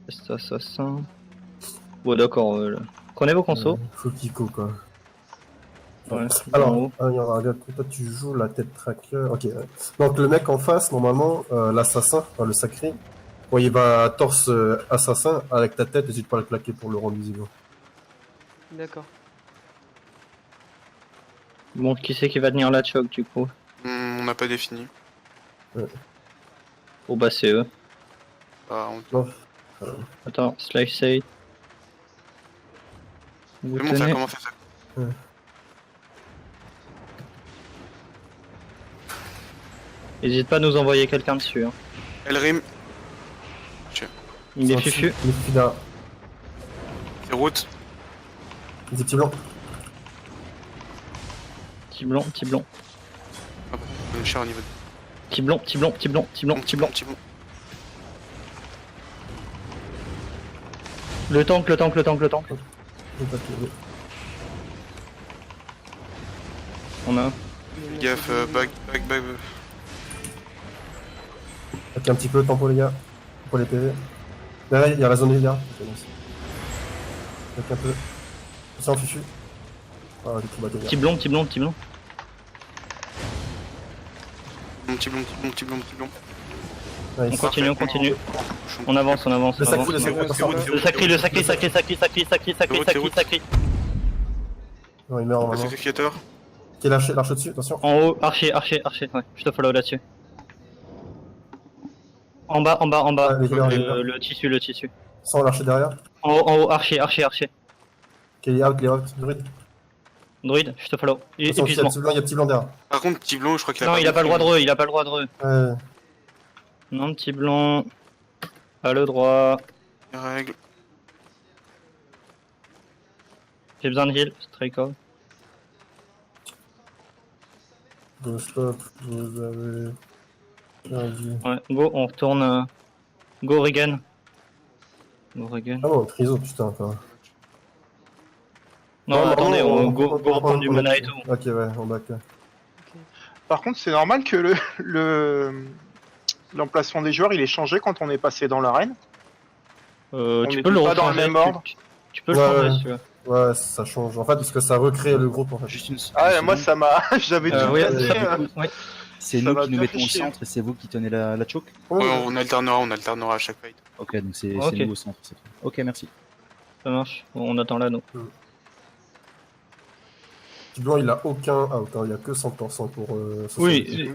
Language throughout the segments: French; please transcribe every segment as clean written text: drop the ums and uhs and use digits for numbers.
C'est assassin. Bon, d'accord. Prenez vos consos. Faut Kiko quoi. Ouais, alors, regarde, toi tu joues la tête tracker. Ok. Ouais. Donc le mec en face, normalement, l'assassin, enfin, le sacré, quand il va torse assassin avec ta tête, n'hésite pas à le claquer pour le rendre visible. D'accord. Bon, qui c'est qui va tenir la choc du coup? On n'a pas défini. Ouais. Oh bah c'est eux. Bah, Non. Attends, slice 8. Vous C'est bon, ça a tenez. commencé ça. Ouais. N'hésite pas à nous envoyer quelqu'un dessus. Hein. Elrim, Il est fufu. Il est fufu là. c'est route. Des petits blancs. Petit blanc, petit blanc. Ah bon, on est cher au niveau de... Petit blanc, petit blanc, petit blanc, petit blanc, petit blanc. Petit bon. Le tank, le tank, le tank, le tank. On a un. Fais gaffe, back. Ok, un petit peu de temps pour les gars. Pour les PV. Derrière, il y a la zone les gars. Ok, un peu. Ça en fufu. Ah, les trous bateaux, Petit blanc, petit blanc, petit blanc. Petit blond. Ouais, On continue, on continue. On avance, on avance, Le on sacré, avance. le sacré, attention. Le sacré, le sacré, sacré, sacré, sacré, sacré, sacré, sacré, sacré. Non, il meurt Le normalement. sacrificateur. Qui est lâché, l'arche au-dessus, attention. En haut, archer, archer, archer. Ouais, je te follow là-dessus. En bas, Ah, les gars, le tissu, le tissu. sans l'archer derrière. En haut, archer, archer, archer. Ok, il est out, druide. Druide, je te follow. Attention, il y a Épuisement. petit blanc derrière. Par contre, petit blond, je crois qu'il a Non, il a pas le droit de re, il a pas le droit de re. Ouais. Non, petit blanc. Pas le droit. Règle. J'ai besoin de heal, strike off. Go stop, vous avez... perdu. Ouais, go, on retourne. Go Regan. Go Regan. Ah bon, Triso, putain, quoi. Non, attendez, on go reprendre du mana et tout. Ok, ouais, on back. Par contre, c'est normal que l'emplacement des joueurs il est changé quand on est passé dans l'arène. Tu est peux le pas dans le rechanger, même ordre. tu peux le Ouais, changer ouais. si tu veux. Ouais, ça change. En fait, parce que ça recrée le groupe, en fait. Juste une Ah, moi seconde. ça m'a. J'avais tout Oui, placé, ça, oui. C'est ça nous m'a qui nous bien mettons fait au chier. centre et c'est vous qui tenez la choke. Ouais, Ouais, on alternera à chaque fight. Ok, donc c'est Ok. nous au centre. c'est tout. Ok, merci. Ça marche. Bon, on attend là, nous. Petit blanc, il a aucun out, hein. Il y a que 100% pour... Oui,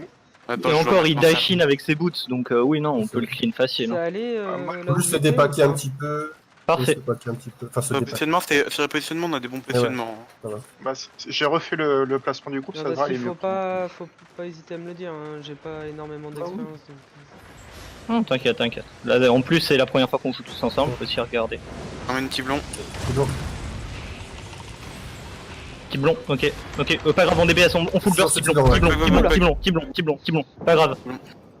Attends, et je encore, vais il repenser. dash in avec ses boots, donc oui, non, on peut le clean facile. Ça Hein. allait moi, là Faut où juste se j'étais, dépacker ou un pas petit peu. Parfait. Se dépacker un petit peu. Enfin, se Sur le dépacker. positionnement, on a des bons positionnements. Bah, j'ai refait le placement du groupe, Non, ça devrait parce aller qu'il mieux. faut pas hésiter à me le dire, hein. J'ai pas énormément d'expérience. Donc... Non, t'inquiète, t'inquiète. Là, en plus, c'est la première fois qu'on joue tous ensemble, faut s'y regarder. Emmène petit blond. Petit blanc. Petit blond, ok. Ok, pas grave, on DBS, on fout le burst, petit blond, Ouais. petit blond. Pas grave.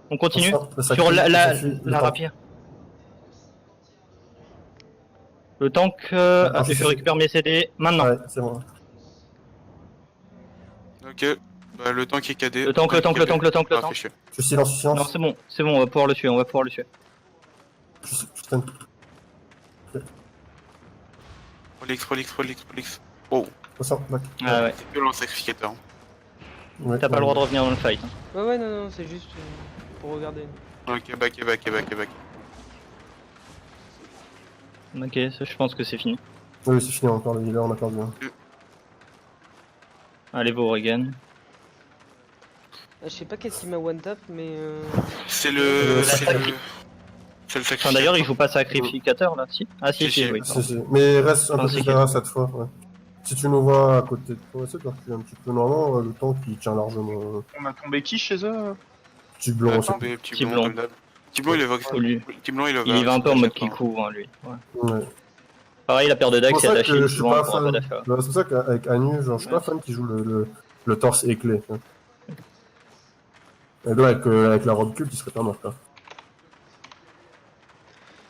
On continue. Attention, le sacré, Sur le sacré, la le rapière. Le tank, je récupère mes CD maintenant. Ouais, c'est bon. Ok. Bah, le tank est KD. Le tank. Ah, fait chier. Je suis silence, Non, c'est bon, on va pouvoir le tuer, Je traîne. Prolix. Oh, Attention, back. Ah ouais, c'est violent le sacrificateur. Ouais, t'as pas le droit de revenir dans le fight. Hein. Ouais, non, c'est juste pour regarder. Ok, back. Ok, ça, je pense que c'est fini. Oui, c'est fini, encore le healer, on a perdu. Hein. Allez, vous Regan. Je sais pas qu'est-ce qui m'a one tap, mais C'est le Enfin, sacrificateur. d'ailleurs, il joue pas sacrificateur là, si. Ah, si, Si, oui. Si. Mais reste un Ah, peu c'est plus derrière cette fois. Ouais. Si tu nous vois à côté de toi, c'est toi qui es un petit peu normalement, le temps qui tient largement. On a tombé qui chez eux? Petit blanc aussi. Petit blond, comme d'hab. Petit blond, il est Petit blond, Il y va un peu en mode Kikou, hein, lui. Ouais. Ouais. Pareil, la paire de C'est dax, pour c'est ça attaché que je suis souvent pas pour un fan. peu d'achat. C'est pour ça qu'avec Anu, genre, je suis pas fan qui joue le torse éclé. Hein. Et là, avec la robe culte, il serait pas mort. Quoi.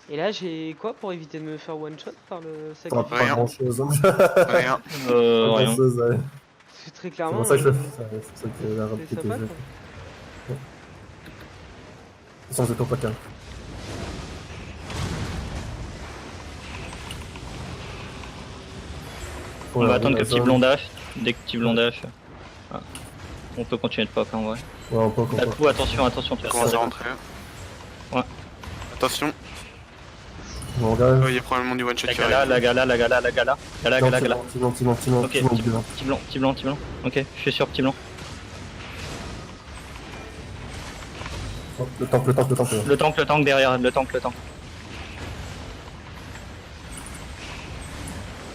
et là j'ai quoi pour éviter de me faire one shot par le Pas, sacrifice? pas Rien. grand chose. Hein. Rien. Pas Rien. grand-chose, ouais. C'est très C'est clairement. pour ça que je le fais. C'est pour ça que la robe C'est culte est sympa faite. quoi. Sans étant pas calme. On va attendre que la petit zone. blond dash. Dès que petit blond dash. Ah. On peut continuer de pop en vrai. Ouais, on peut encore. Là, tout, attention, attention, tu vas Commence te à faire rentrer. Ouais. Attention, On regarde. il y a probablement du one shot la qui gala, arrive. la gala, la gala, la gala. Gala, Non, gala, petit gala. blanc, petit blanc, petit blanc, petit blanc, Ok, petit blanc, petit petit blanc. Petit blanc, petit blanc, petit blanc. Ok, je suis sûr, petit blanc. Oh, le tank, le tank, le tank. Le tank derrière, le tank.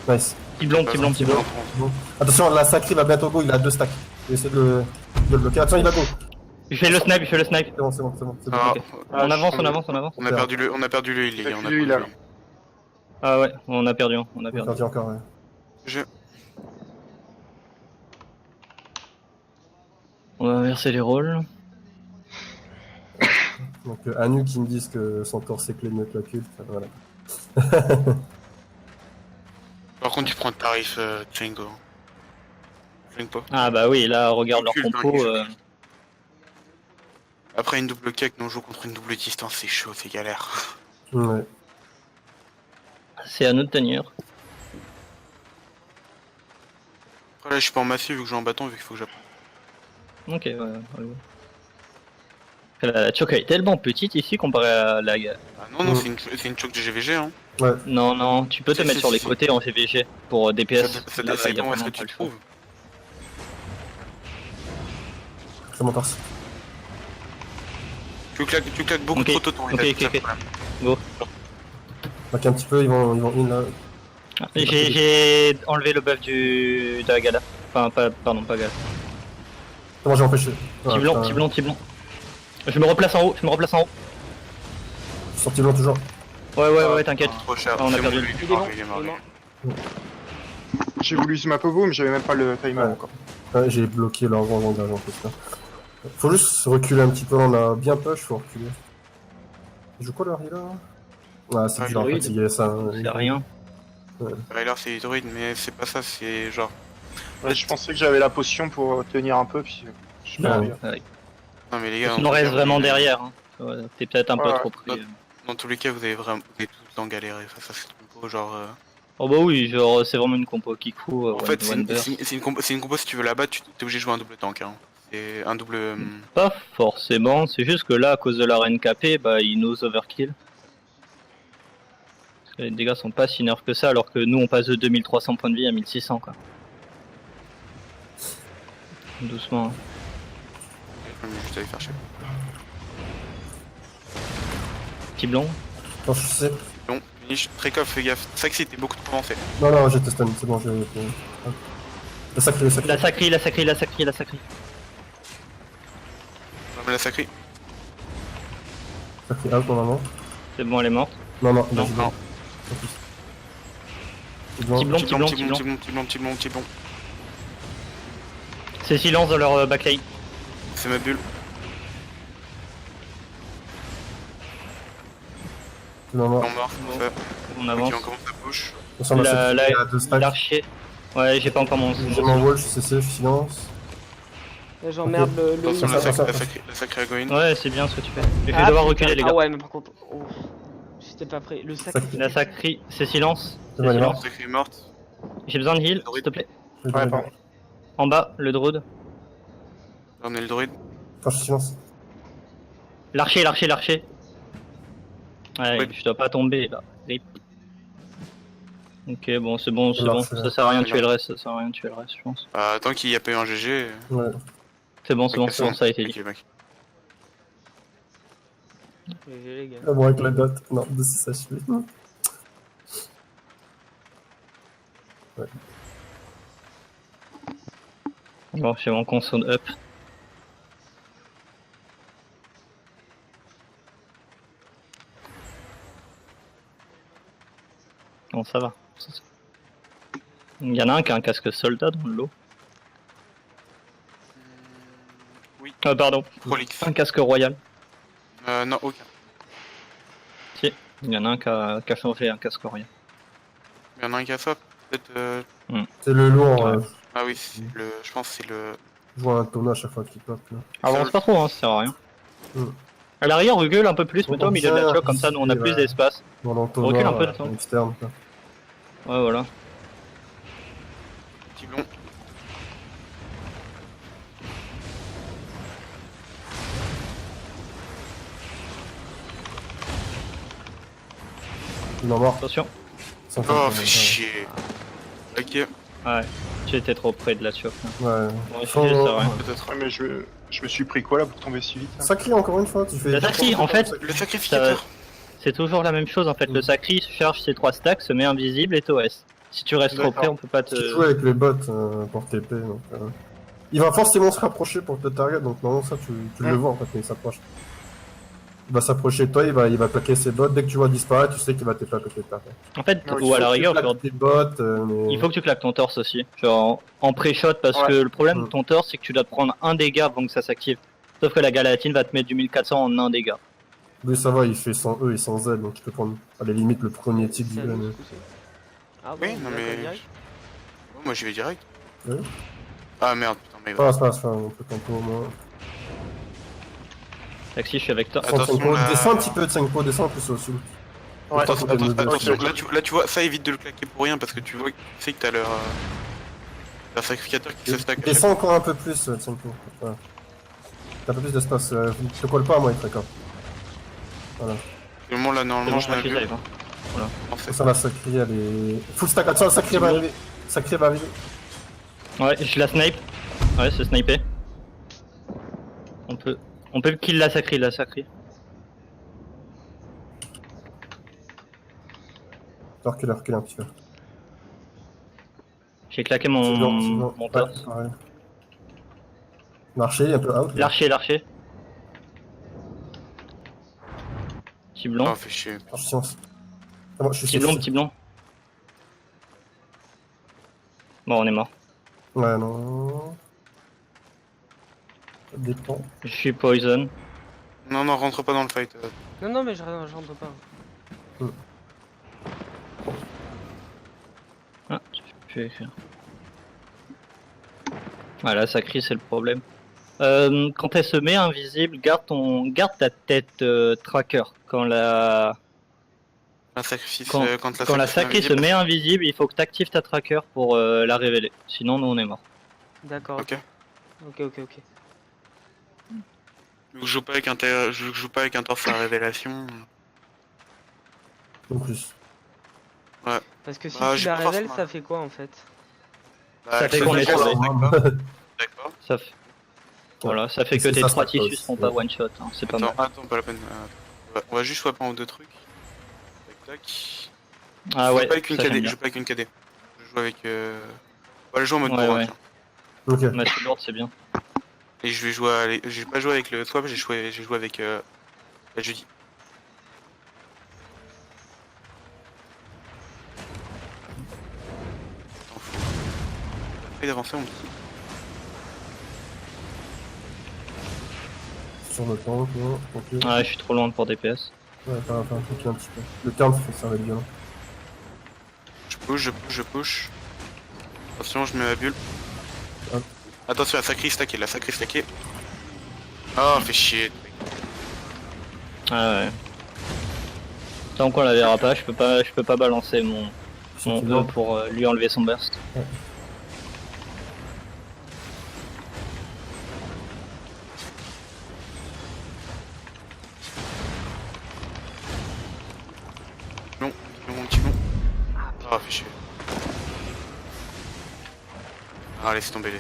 Nice. Petit blond, petit blanc, petit blanc. Bon. Attention, la Sacrée va bientôt go, il a 2 stacks. Essaye de le bloquer. Attention, il va go. Je fais le snipe, C'est bon, c'est bon, c'est bon. C'est bon. Ah, Ok. On avance, on avance, on avance. on a perdu le heal, les gars. On a Perdu le perdu heal, le heal. Ah ouais, on a perdu, on a On a perdu. perdu encore, ouais. Je- On va inverser les rôles. Donc, Anu qui me disent que Centaure c'est clé de mettre la cube. Voilà. Par contre, tu prends le tarif Django. Flingue pas. Ah bah oui, là, regarde leur Recule, compo. recule. Après une double cake, nous on joue contre une double distance, c'est chaud, c'est galère. Ouais. C'est à nous de tenir. Après là, je suis pas en massif vu que je joue en bâton, vu qu'il faut que j'apprenne. Ok, ouais. La choke est tellement petite ici comparé à la... Ah non, non, c'est une choke de GVG, hein. Ouais. Non, non, tu peux te Si, mettre si, sur les si. côtés en CVG pour DPS. Ça Là, y a dépend où est-ce que vraiment tu pas te le choix. trouves. C'est mon torse. Tu claques beaucoup Ok, trop tôt ton ok, étage, ok, c'est ça ok. le problème. Go. Donc un petit peu, ils vont in là. J'ai enlevé le buff de la gala. Enfin, pardon, pas gala. Comment j'ai empêché? Petit blanc, petit blanc, petit blanc. Je me replace en haut, Je suis petit blanc toujours. Ouais, t'inquiète. Trop cher. Ah, on a C'est perdu. bon, lui, Il est mort, il est mort. il est lui. mort. J'ai voulu use ma povo, mais j'avais même pas le timer Ouais. encore. Ouais, j'ai bloqué leur grand langage en plus là. Faut juste reculer un petit peu, on a bien push, faut reculer. Il joue quoi leur healer? Ah, c'est Ouais, dur à druide. fatiguer ça. Hein. C'est rien. Railer c'est druide, mais c'est pas ça, c'est genre. Ouais, je pensais que j'avais la potion pour tenir un peu, puis je suis Ouais. pas arrivé. Ouais. Non mais les gars, On en reste vraiment derrière. Hein. Ouais, t'es peut-être un peu Ouais. trop pris. Dans tous les cas, vous avez tout le temps galéré face à cette compo, genre. Oh bah oui, genre c'est vraiment une compo qui coûte. En fait, c'est une compo si tu veux la battre, tu t'es obligé de jouer un double tank. Hein. C'est un double. Pas forcément, c'est juste que là, à cause de la reine capée, bah ils nous overkill. Parce que les dégâts sont pas si nerfs que ça, alors que nous on passe de 2300 points de vie à 1600 quoi. Doucement. Hein. Je t'allais faire chier. Petit blond. Attends, je sais. Bon, finish. Trekov, fais gaffe. Saxi, t'es beaucoup trop avancé. Non, non, j'ai testé, c'est bon, j'ai. Le sacré, le sacré. La sacrée, la sacrée, la sacrée, la sacrée. Non, mais la sacrée. Sacré out normalement. C'est bon, elle est morte. Non, non, Non, vas-y, non. C'est bon. Petit blond, petit blond, petit petit blond, blond. petit blond, petit blond, petit blond. C'est silence dans leur backlane. C'est ma bulle. Non, non. Non, mort. Bon. Fait. On avance. Ok, on commence à push. Attention, la sacré, il y a 2 stacks. L'archer. Ouais, j'ai pas encore mon. J'ai mon wall, je suis CC, silence. Là, j'emmerde le Attention, heal. la sacrée Agoin. Ouais, c'est bien ce que tu fais. Je vais Ah, devoir putain. reculer, les gars. Ah ouais, mais par contre, oh, j'étais pas prêt. Le sac. Sacré. La sacrée, c'est silence. C'est C'est bon, elle est silence. morte. Sacrée morte. J'ai besoin de heal, s'il te plaît. Je vais Ouais, donner- pardon. En bas, le druide. On est le druide. Attends, je suis silence. L'archer, l'archer, l'archer. Ouais, Oui. je dois pas tomber là. Rip. Ok, bon, c'est bon, c'est Alors, bon. c'est- Ça sert à rien de tuer le reste, ça sert à rien de tuer le reste, je pense. Tant qu'il n'y a pas eu un GG. Ouais. C'est bon, c'est bon, ok, c'est bon, ça a été dit. Ok, mec. Les gars. Ah bon, avec la dot. Non, de 6 HP. Ouais. Bon, c'est bon, console up. Bon, ça va. Il y en a un qui a un casque soldat dans le lot. Oui. Ah, pardon. Prolix. Un casque royal. Non, aucun. Si. Il y en a un qui a changé un casque royal. Il y en a un qui a ça, peut-être. C'est le lourd, Ouais. Ah oui, je pense que c'est le. je vois un tonneau à chaque fois qu'il pop. Là. Avance pas trop, hein, ça sert à rien. Hmm. À l'arrière, recule un peu plus, Ouais, mets-toi au milieu de la ça, choc, comme ça nous on a ici, plus ouais. d'espace. Dans l'entonnoir Recule un peu de temps. externe. Quoi. Ouais, voilà. Petit blond. Il est mort. Attention. Oh, fait chier. Ok, Ouais, j'étais trop près de la choc. Là. Ouais. Bon, Faut- c'est ça, ouais. peut-être. Ouais, mais je me suis pris quoi là pour tomber si vite là Sacré encore une fois, tu fais. La sacrée, en fait, Le sacrificateur. c'est toujours la même chose en fait. Le sacri se charge ses 3 stacks, se met invisible et t'OS. Si tu restes trop D'accord. près, on peut pas te. Tu joues avec les bots pour TP, donc. Il va forcément se rapprocher pour te target, donc non, ça tu le vois en fait quand il s'approche. Il va s'approcher de toi, il va plaquer ses bots. Dès que tu vois disparaître, tu sais qu'il va te plaquer tes pertes. En fait, Ouais, ou à la rigueur, genre, tes bots, mais... il faut que tu claques ton torse aussi. Genre en pré-shot, parce Ouais. que le problème de Mm. ton torse, c'est que tu dois te prendre un dégât avant que ça s'active. Sauf que la galatine va te mettre du 1400 en un dégât. Lui ça va, il fait sans E et sans Z, donc tu peux prendre à la limite le premier tic du C'est à game. nous de pousser. Ah Oui, bon, non on va mais. pas direct Oh, moi j'y vais direct. Ouais. Ah merde, putain, mais. Passe, on peut tempo au moins. Taxi, je suis avec toi. Attention, Senko, là- descends un petit peu de 5 pots, descends un peu au-dessus. Ouais, Attention, Attends, attention, ok. là tu vois, ça évite de le claquer pour rien parce que tu vois, tu sais que t'as leur sacrificateur qui se stack. à chaque Descends encore un peu plus, Senko. Voilà. T'as un peu plus d'espace, te colle pas à moi, il ferait quoi. Voilà. fois. Le moment là, C'est normalement, bon, je moi, l'ai je suis vu. safe, hein. En fait, Ça, la sacrée, elle est. Full stack, attention, la sacrée va arriver. Sacrée va arriver. Ouais, je la snipe. Ouais, c'est snipé. On peut kill la sacrée, Recule un petit peu. J'ai claqué C'est bon, mon Ouais, torse. pareil. L'archer est un peu out. là. L'archer. Petit blond. oh, fait chier. Science. Ah, moi, je suis Petit blond, safe. petit blond. Bon, on est mort. Ouais, non. Ça dépend. Je suis poison. Non, rentre pas dans le fight. Non, mais je rentre pas. Ah, je vais faire. Voilà, ça crie, c'est le problème. Quand elle se met invisible, garde ta tête tracker. Quand la Un sacrifice, Quand- quand la sacrée se met invisible, il faut que tu actives ta tracker pour la révéler. Sinon, nous on est mort. D'accord. Ok. Ok. Je joue pas avec un torse à révélation. En plus. Parce que si Ah, tu j'ai la pas révèles, forcément. ça fait quoi en fait? Ça fait qu'on est d'accord. sauvé. D'accord. Ça fait... Voilà, ça fait que C'est tes ça, 3 ça tissus passe, seront pas ouais. one shot, hein, c'est pas mal. Attends, pas la peine. On va juste swap un ou deux trucs. Tac, tac. Ah Je ouais, joue pas avec une ça, j'aime KD, je bien. joue pas avec une KD. Je joue avec. On va le jouer en mode Ouais, bourrin, ouais. tiens. Ok. Match lourd, c'est bien. Et je vais jouer. J'ai pas joué avec le swap, j'ai joué avec la Judy. Attends, faut d'avancer mon petit. Sur le tank, non. Ok. Ouais, je suis trop loin pour DPS. Ouais, faire un truc un petit peu. Le turn, ça va être violent. Je push. Attention, je mets ma bulle. Hop. Attention, la sacrée stackée. Oh, fait chier. Ah ouais. Tant qu'on la verra pas, je peux pas balancer mon E pour lui enlever son burst. Non, mon petit bon. Ah, fait chier. Ah, laisse tomber.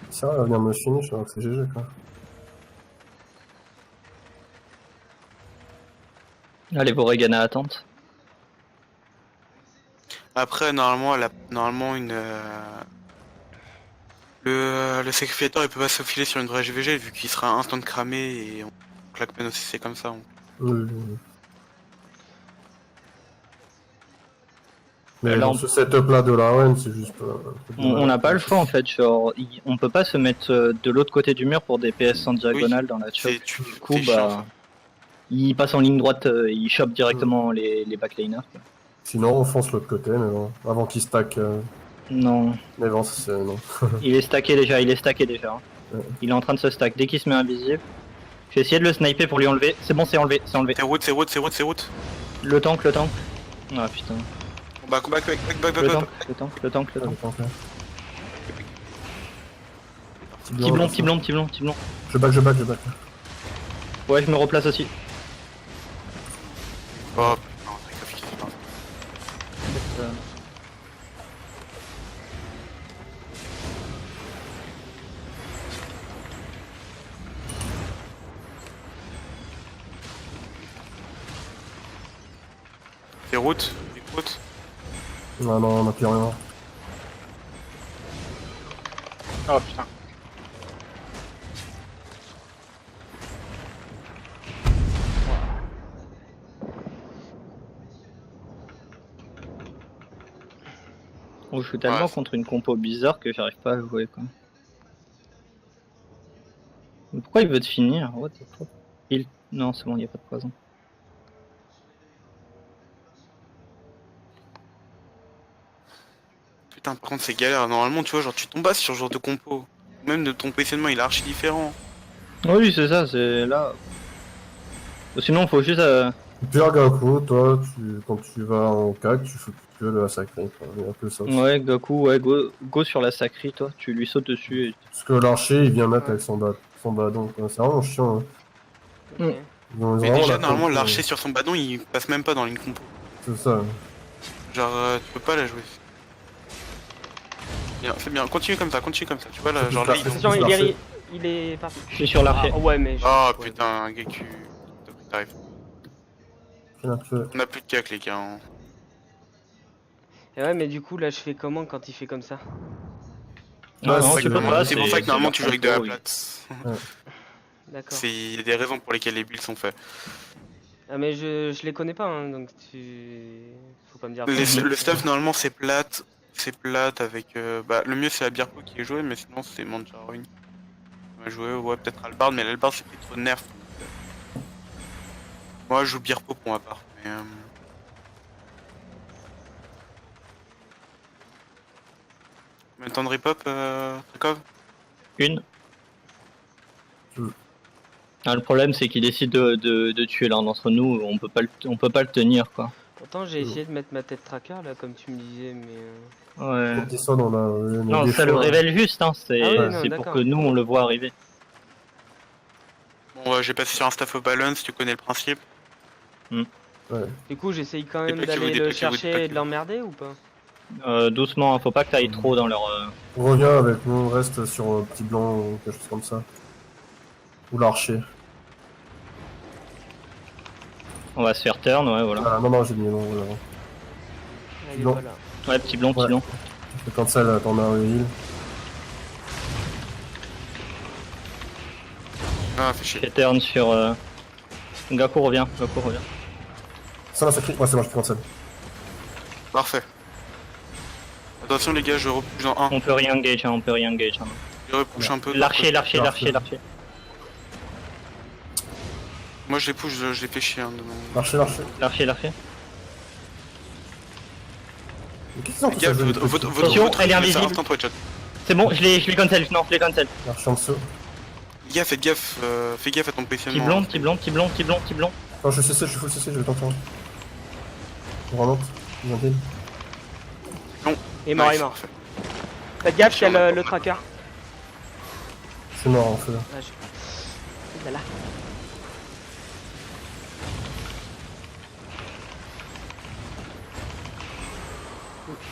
Ça va venir me finish alors que c'est GG quoi. Allez, vous Regan à attente. Après, normalement, le sacrificateur il peut pas se filer sur une vraie GVG vu qu'il sera instant cramé et on claque peine aussi, c'est comme ça. Oui. Mais Là, dans on- ce setup là de la RN, c'est juste. On n'a pas le choix en fait, genre, on peut pas se mettre de l'autre côté du mur pour DPS en diagonale dans la choke. C'est Du coup, c'est chiant, bah, ça. il passe en ligne droite, il chope directement les backlaners. quoi. Sinon, on fonce l'autre côté, mais bon. Avant qu'il stack. Non, Mais bon, c'est. Non. il est stacké déjà. Hein. Ouais. Il est en train de se stack. Dès qu'il se met invisible, je vais essayer de le sniper pour lui enlever. C'est bon, c'est enlevé. C'est route. Le tank, le tank. Ah putain. Back. Le tank, le tank, le tank, le tank. Petit blond, petit blond, petit blond, petit blond. Je back. Ouais, je me replace aussi. Oh putain, c'est graphique, c'est pas. C'est route. Non, on a plus rien. Oh putain. On joue tellement Ouais. contre une compo bizarre que j'arrive pas à jouer quoi. Mais pourquoi il veut te finir? What the fuck? Non, c'est bon, il y a pas de poison. Putain, par contre, c'est galère. Normalement, tu vois, genre, tu tombes pas sur ce genre de compo. Même de ton positionnement, il est archi différent. Oui, c'est ça, c'est là. Sinon, faut juste. Pire Gaku, toi, quand tu vas en CAC, tu fais que la sacrée, quoi. Il y a un peu ça aussi. Ouais, Goku, ouais, go sur la sacrée, toi, tu lui sautes dessus. Parce que l'archer, il vient mettre avec son badon, quoi. C'est vraiment chiant. Hein. Ok. Ils ont Mais vraiment déjà, la normalement, compo, l'archer sur son badon, il passe même pas dans une compo. C'est ça. Genre, tu peux pas la jouer. Bien, c'est bien, continue comme ça, tu vois là, genre là, ils ont... Attention, il est parti. Je suis sur l'archer. Ah, ouais, mais. Oh ouais. putain, Geku, t'arrives. On a plus de cac les gars. Hein. Et ouais, mais du coup, là, je fais comment quand il fait comme ça? Non, non, c'est tu peux que- pas. C'est pour ça que normalement tu joues avec de la plate. D'accord. Il y a des raisons pour lesquelles les builds sont faits. Ah, mais je les connais pas, hein, donc faut pas me dire. Le stuff normalement c'est plate avec... bah, le mieux c'est la Birko qui est jouée, mais sinon c'est Manjaroin. On va jouer, ouais, peut-être Albard, mais l'Albard c'est pris trop de nerfs. Moi je joue Birko pour ma part. Mais, combien de temps de repop, Trakov? Une. Mm. Ah, le problème, c'est qu'il décide de tuer l'un d'entre nous, on peut pas le tenir, quoi. Pourtant, j'ai essayé de mettre ma tête tracker, là, comme tu me disais, mais. Ouais. Petit son, on a Non, des ça le fois, révèle juste, hein, c'est Ah oui, non, c'est pour d'accord. que nous, on le voit arriver. Bon, j'ai passé sur un staff au balance, tu connais le principe. Ouais. Du coup, j'essaye quand même Dépêchez-vous, d'aller le dépêchez-vous, chercher et dépêchez-vous. de l'emmerder ou pas? Doucement, hein, faut pas que t'ailles trop dans leur... Reviens avec nous, reste sur petit blanc ou quelque chose comme ça. Ou l'archer. On va se faire turn, ouais, voilà. Ah non, j'ai mis non, voilà. Ah, il est Non. pas là. Ouais, petit blond, petit Ouais. blond. Je cancel ton heal. Ah, fais chier. Fais turn sur... Gaku revient. Ça va, ça crie. Ouais, c'est bon, je cancel. Parfait. Attention les gars, je repush dans 1. On peut rien engage, hein, hein. Je repush un peu. L'archer. Moi je les push, je les fais chier. Hein, L'archer. L'archer. Mais qu'est-ce que Les gars, votre Attention, elle est invisible. instant one shot. C'est bon, je les cancel, non, je les cancel. L'archer en dessous. Les gars, fais gaffe à ton positionnement. Petit blond. Non, je suis full CC, je vais t'entendre. On remonte. Ils ont heal. Il est mort, il est Nice, mort. parfait. Faites gaffe, il y a le tracker. C'est mort en feu. Ah, je... Là, là.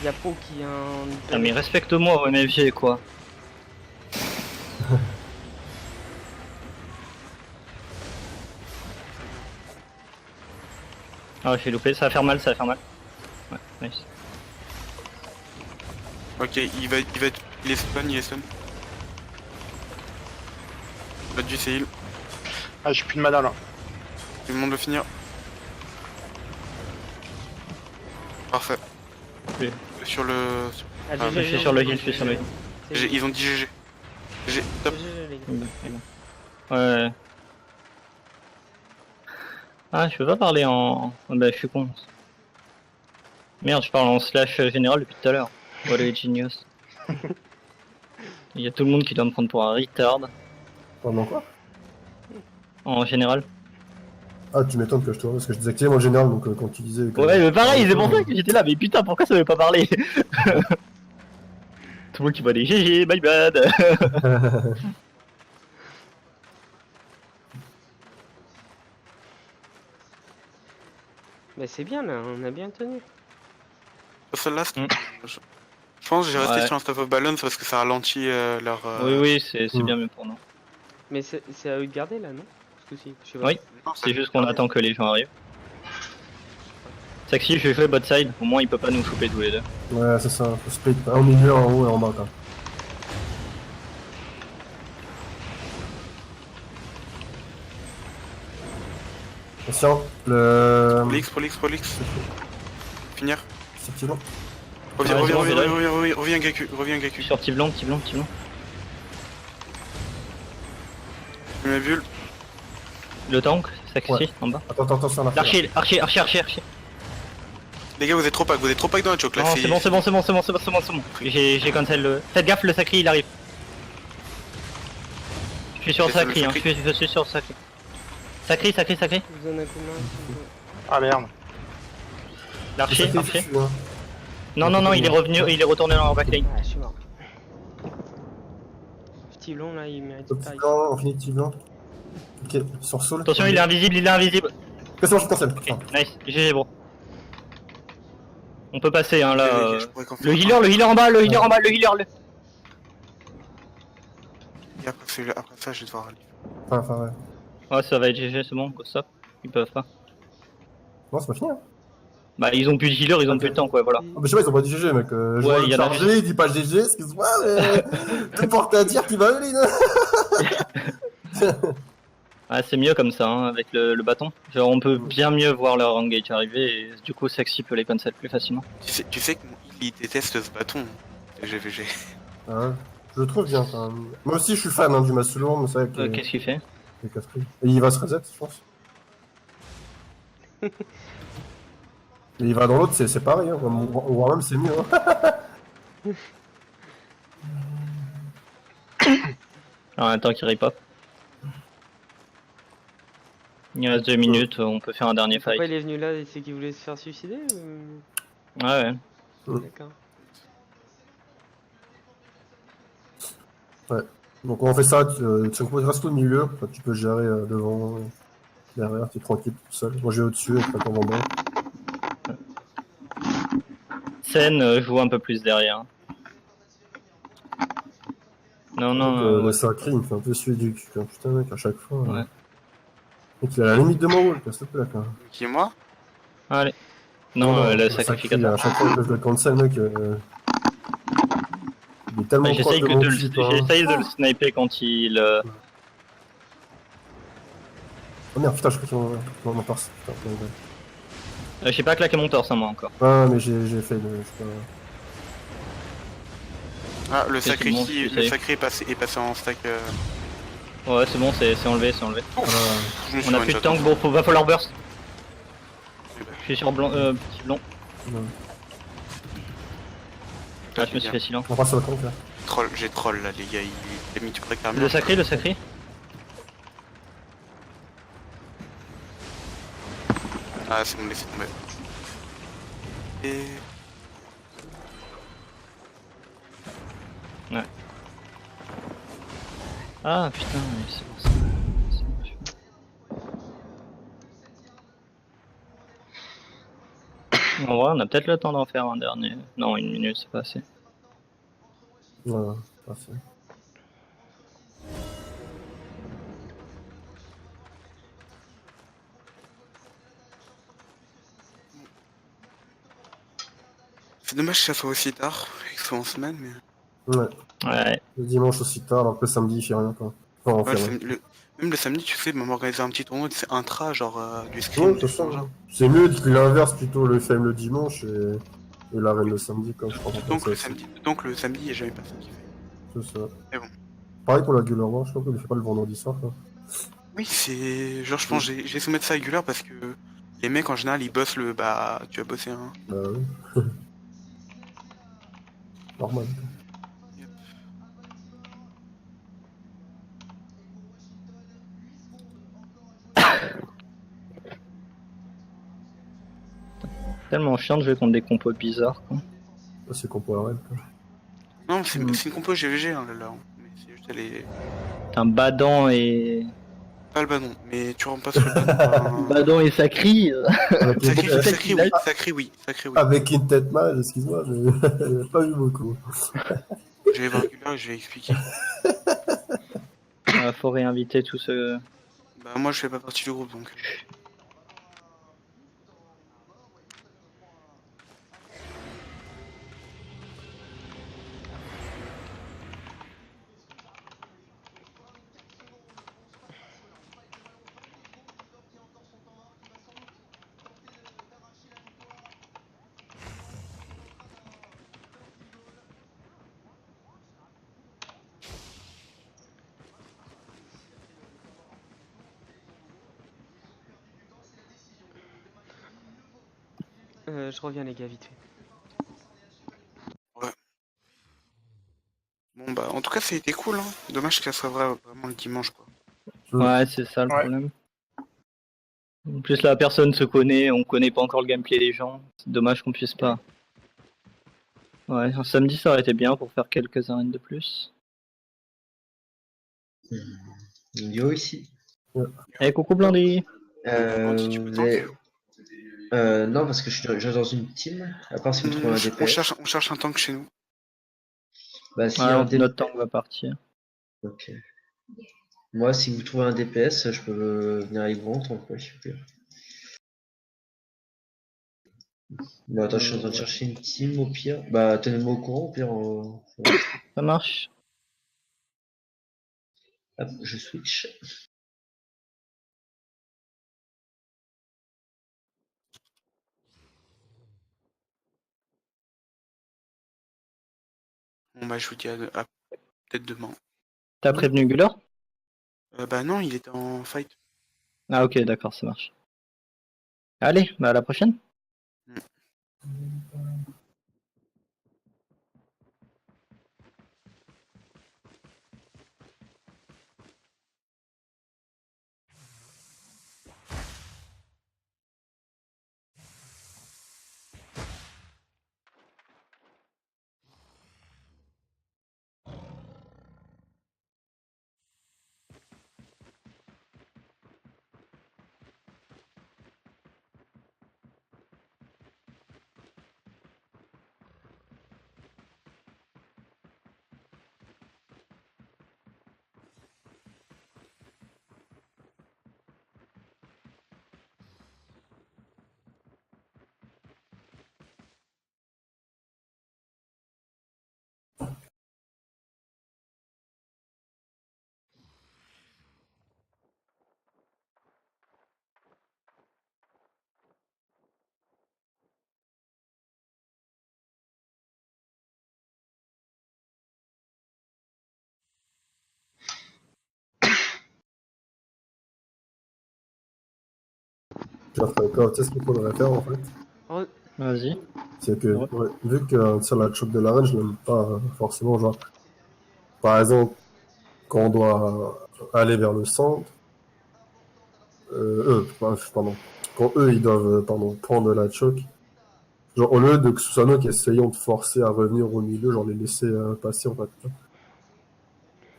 Il y a Po qui a un... Putain, mais respecte-moi, MFG, quoi. Ah, j'ai loupé, ça va faire mal. Ouais, nice. Ok, il est stun. Bah du c'est heal. Ah, j'ai plus de mana là. Tout le monde veut finir. Parfait. Oui. Sur le... Ah, Ah, Je suis sur le heal, C'est Ils ont dit GG. GG, top. GG, les gars. Ouais. Ah, je peux pas parler en... Bah, je suis con. Merde, je parle en slash général depuis tout à l'heure. What a genius. Il y a tout le monde qui doit me prendre pour un retard. Pendant quoi? En général. Ah, tu m'étonnes que je te vois, parce que je désactivais mon général, donc quand tu disais... que- Ouais, mais pareil, c'est pour ça que j'étais là, mais putain, pourquoi ça veut pas parler? Tout le monde qui voit des GG, my bad. Mais c'est bien là, on a bien tenu. Sur celle-là, Mm. je pense que j'ai resté Ouais. sur un stuff of balance parce que ça ralentit leur. Oui, oui, c'est Mm. bien mieux pour nous. Mais c'est à eux de garder là, non? Ce coup-ci, je sais pas. Oui. Non, C'est juste qu'on attend que les gens arrivent. Saxy, je vais jouer bot side, au moins il peut pas nous choper tous les deux. Ouais, c'est ça, faut split, un au milieu, en haut et en bas, quoi. Attention, le... Prolix. Finir. C'est petit long. Reviens, Ouais, reviens, c'est bon, reviens, c'est reviens, reviens, Gaku, reviens, Je Gaku. suis sur petit blanc, petit blanc, petit blanc. Je mets bulle. Le tank, Saxy, Ouais. en bas. Attends, sur la L'archer, archer. Les gars, vous êtes trop pack dans la choke là. Non, c'est bon, c'est bon. J'ai cancel le... Faites gaffe, le sacré il arrive. Je suis sur le C'est ça, sacré, le hein, sacré. je suis sur le sacré. Sacré. Vous en avez combien? Ah merde. L'archer. hein. Non, il est retourné dans leur backline. Ah, je suis mort. Petit long là, il mérite Le pas. petit blanc, on finit petit blanc. Ok, sur Soul. Attention, il est invisible. C'est bon, je cancel. Ok, nice, GG bro. On peut passer hein là. Je pourrais Le healer en bas, le healer. Et après ça, je vais devoir aller. Enfin, ouais. Ouais, ça va être GG, c'est bon, go stop. Ils peuvent pas. Non, c'est pas fini, hein. Bah, ils ont plus de healer, ils ont plus de temps quoi, voilà. Ah, bah, je sais pas, ils ont pas dit GG, mec. Je Ouais, vois il le y en a chargé, il dit pas GG, excuse-moi, mais... Tout porte à dire qu'il va aller, là. Ah, c'est mieux comme ça, hein, avec le bâton. Genre, on peut bien mieux voir leur engage arriver et du coup, Sexy peut les cancel plus facilement. Tu sais que il déteste ce bâton. GVG. Ah ouais, je le trouve bien, quand même. Moi aussi, je suis fan hein, du Maslow, mais c'est vrai que... Qu'est-ce qu'il fait? les casse-couilles. Et il va se reset, je pense. Et il va dans l'autre, c'est pareil, hein. Voire même c'est mieux. Hein. En même temps qu'il ripop. Il reste 2 minutes, on peut faire un dernier fight. Pourquoi il est venu là? C'est qu'il voulait se faire suicider ou... Ouais. D'accord. Donc on fait ça, tu restes au milieu, enfin, tu peux gérer devant, derrière, tu es tranquille tout seul. Moi j'ai au-dessus, et après ton vendeur. Sen joue un peu plus derrière. Non, Ouais, c'est un crime, il me fait un peu suer du cul, hein. Putain mec, à chaque fois. Ouais. Mec, il est à la limite de mon wall, s'il te plaît, quoi. Qui est moi? Allez. Non, le ça crie, sacrificateur. à chaque fois que je le cancel, mec, il est tellement proche J'essaye de mon type, hein. de le sniper quand il... Oh merde, putain, je crois qu'il m'en torse. Putain, j'ai pas claqué mon torse, hein, moi, encore. ah, mais j'ai fait le... je sais pas... Ah, le C'est sacré bon, qui, tu le sais. sacré est passé en stack. Ouais, c'est bon, c'est enlevé. Je me suis On a one plus de shot. tank, bon, va falloir burst. Je suis sur blanc, petit blanc. Ouais. Ah, je me suis fait silence. On passe au tank, là. J'ai troll là, les gars. Il a mis du break armure. Le sacré. Ah, c'est bon, laissez tomber. Et. Ah, putain, mais c'est pour ça. En vrai, on a peut-être le temps d'en faire un dernier. Non, 1 minute, c'est pas assez. Voilà, parfait. C'est dommage que ça soit aussi tard, et que ce soit en semaine, mais. Ouais, Ouais. le dimanche aussi tard, alors que le samedi, il fait rien, quoi. Enfin, on Ouais, fait rien. même le samedi, tu sais, même organiser un petit tournoi, c'est intra, genre du Ouais, scrim. de toute façon, c'est mieux que l'inverse plutôt, le FM le dimanche et l'arène le samedi, comme je crois. Donc le samedi, il n'y a jamais personne qui fait. C'est ça. Mais bon. Pareil pour la Guller War, je crois qu'on ne fait pas le vendredi soir, quoi. Oui, c'est. Genre, je pense que j'ai soumettre ça à Gular parce que les mecs en général ils bossent le. Bah, tu as bossé un. Bah oui. Normal. Tellement chiant de jouer contre des compos bizarres, quoi. C'est qu'on pourrait arrêter. Non, c'est Mm. c'est une compo GVG, hein, là. Mais c'est juste, elle est... Un badant et... Pas le badon, mais tu rentres pas sur le badon. Badant et Sacri. Avec une, Sacré, tête, sacré, oui, sacré, oui, sacré, oui. avec une tête mage, excuse-moi, mais j'ai pas vu beaucoup. Je vais voir Gula et je vais expliquer. Faut réinviter tous ceux... Bah, moi, je fais pas partie du groupe, donc... Je reviens les gars, vite fait. Bon, bah, en tout cas, ça a été cool, hein. Dommage qu'elle soit vraiment le dimanche, quoi. Ouais, c'est ça le Ouais. problème. En plus, la personne se connaît, on connaît pas encore le gameplay des gens. C'est dommage qu'on puisse pas. Ouais, un samedi ça aurait été bien pour faire quelques arènes de plus. Yo ici. Eh, coucou Blandy. Andy, tu peux tank Non, parce que je suis dans une team. À part si vous trouvez un DPS. on cherche un tank chez nous. Bah, si Ouais, un DPS. notre tank va partir. Ok. Moi, si vous trouvez un DPS, je peux venir avec vous en tank, ouais, super. Bon, attends, je suis en train de chercher une team au pire. Bah, tenez-moi au courant au pire. Ça marche. Hop, je switch. Bon, bah, je vous dis à peut-être demain. T'as prévenu Guller? Bah, non, il était en fight. Ah ok, d'accord, ça marche. Allez, bah à la prochaine. D'accord, tu sais ce qu'il faudrait faire en fait? Vas-y. C'est que, Ouais. ouais, vu que sur la choke de l'arène, je l'aime pas forcément, genre, par exemple, quand on doit aller vers le centre, pardon, quand eux, ils doivent, pardon, prendre la choke, genre, au lieu de que ce soit nous qui essayons de forcer à revenir au milieu, genre, les laisser passer, en fait.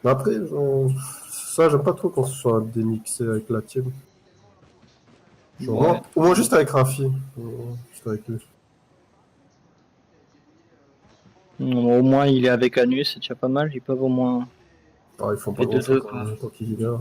Mais après, genre, ça, j'aime pas trop quand ce soit démixé avec la team. Genre, Ouais. au moins juste avec Rafi. Juste avec lui. Au moins il est avec Anus, c'est déjà pas mal, ils peuvent au moins. Ah, ils font pas Et grand deux, chose quoi. quand il est là.